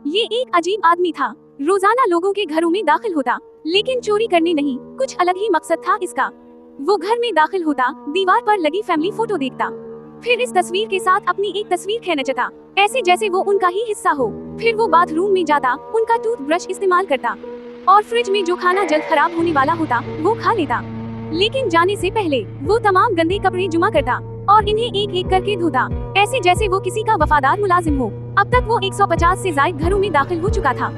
ये एक अजीब आदमी था। रोजाना लोगों के घरों में दाखिल होता, लेकिन चोरी करने नहीं, कुछ अलग ही मकसद था इसका। वो घर में दाखिल होता, दीवार पर लगी फैमिली फोटो देखता, फिर इस तस्वीर के साथ अपनी एक तस्वीर खींचता, ऐसे जैसे वो उनका ही हिस्सा हो। फिर वो बाथरूम में जाता, उनका टूथब्रश इस्तेमाल करता और फ्रिज में जो खाना जल्द खराब होने वाला होता वो खा लेता। लेकिन जाने से पहले वो तमाम गंदे कपड़े जमा करता और इन्हें एक एक करके धोता, ऐसे जैसे वो किसी का वफादार मुलाजिम हो। अब तक वो 150 से ज्यादा घरों में दाखिल हो चुका था,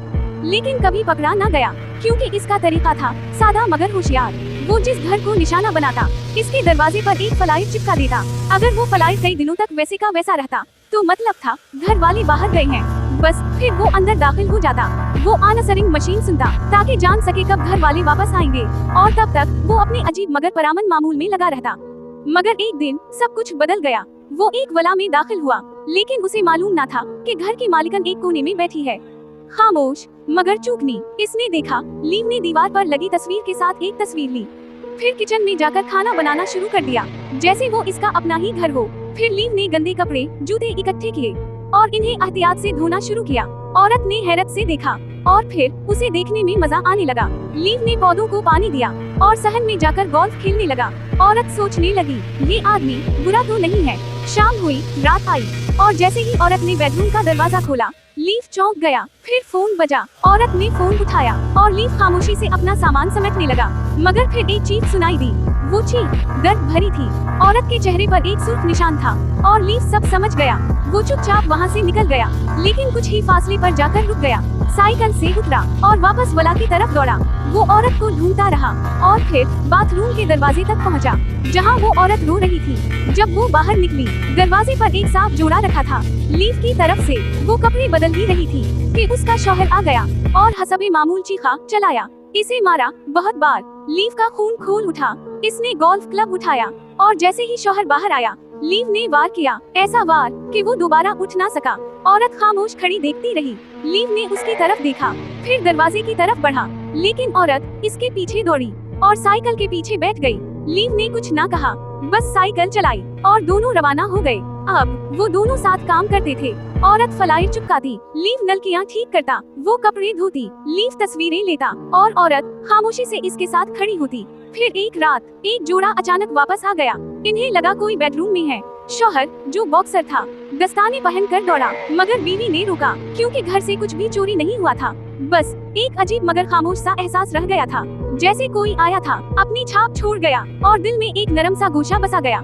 लेकिन कभी पकड़ा न गया, क्योंकि इसका तरीका था सादा मगर होशियार। वो जिस घर को निशाना बनाता, इसके दरवाजे पर एक फ्लायर चिपका देता। अगर वो फ्लायर कई दिनों तक वैसे का वैसा रहता, तो मतलब था घर वाले बाहर गए हैं। बस फिर वो अंदर दाखिल हो जाता। वो आंसरिंग मशीन सुनता ताकि जान सके कब घर वाले वापस आएंगे, और तब तक वो अपने अजीब मगर परामन मामूल में लगा रहता। मगर एक दिन सब कुछ बदल गया। वो एक वला में दाखिल हुआ, लेकिन उसे मालूम न था कि घर की मालिकन एक कोने में बैठी है, खामोश मगर चूकनी। इसने देखा लीव ने दीवार पर लगी तस्वीर के साथ एक तस्वीर ली, फिर किचन में जाकर खाना बनाना शुरू कर दिया जैसे वो इसका अपना ही घर हो। फिर लीव ने गंदे कपड़े जूते इकट्ठे किए और इन्हें एहतियात से धोना शुरू किया। औरत ने हैरत से देखा और फिर उसे देखने में मजा आने लगा। लीव ने पौधों को पानी दिया और सहन में जाकर गोल्फ खेलने लगा। औरत सोचने लगी, ये आदमी बुरा तो नहीं है। शाम हुई, रात आई और जैसे ही औरत ने बेडरूम का दरवाजा खोला, लीव चौंक गया। फिर फोन बजा, औरत ने फोन उठाया और लीव खामोशी से अपना सामान समेटने लगा। मगर फिर एक चीख सुनाई दी। वो चीख दर्द भरी थी। औरत के चेहरे पर एक सुर्ख निशान था और लीव सब समझ गया। वो चुपचाप वहाँ से निकल गया, लेकिन कुछ ही फासले पर जाकर रुक गया, साइकिल से उतरा और वापस वला की तरफ दौड़ा। वो औरत को ढूंढता रहा और फिर बाथरूम के दरवाजे तक पहुंचा, जहां वो औरत रो रही थी। जब वो बाहर निकली, दरवाजे पर एक साफ जोड़ा रखा था। लीव की तरफ से वो कपड़े बदल ही रही थी कि उसका शौहर आ गया और हसबे मामूल चीखा चलाया, इसे मारा बहुत बार। लीव का खून खोल उठा। इसने गोल्फ क्लब उठाया और जैसे ही शौहर बाहर आया, लीव ने वार किया, ऐसा वार कि वो दोबारा उठ ना सका। औरत खामोश खड़ी देखती रही। लीव ने उसकी तरफ देखा, फिर दरवाजे की तरफ बढ़ा, लेकिन औरत इसके पीछे दौड़ी और साइकिल के पीछे बैठ गई। लीव ने कुछ ना कहा, बस साइकिल चलाई और दोनों रवाना हो गए। अब वो दोनों साथ काम करते थे। औरत फ्लायर चिपकाती, लीव नलकियां ठीक करता, वो कपड़े धोती, लीव तस्वीरें लेता और औरत खामोशी से इसके साथ खड़ी होती। फिर एक रात एक जोड़ा अचानक वापस आ गया। इन्हें लगा कोई बेडरूम में है। शौहर जो बॉक्सर था दस्ताने पहन कर दौड़ा, मगर बीवी ने रोका, क्योंकि घर से कुछ भी चोरी नहीं हुआ था। बस एक अजीब मगर खामोश सा एहसास रह गया था, जैसे कोई आया था, अपनी छाप छोड़ गया और दिल में एक नरम सा गोशा बसा गया।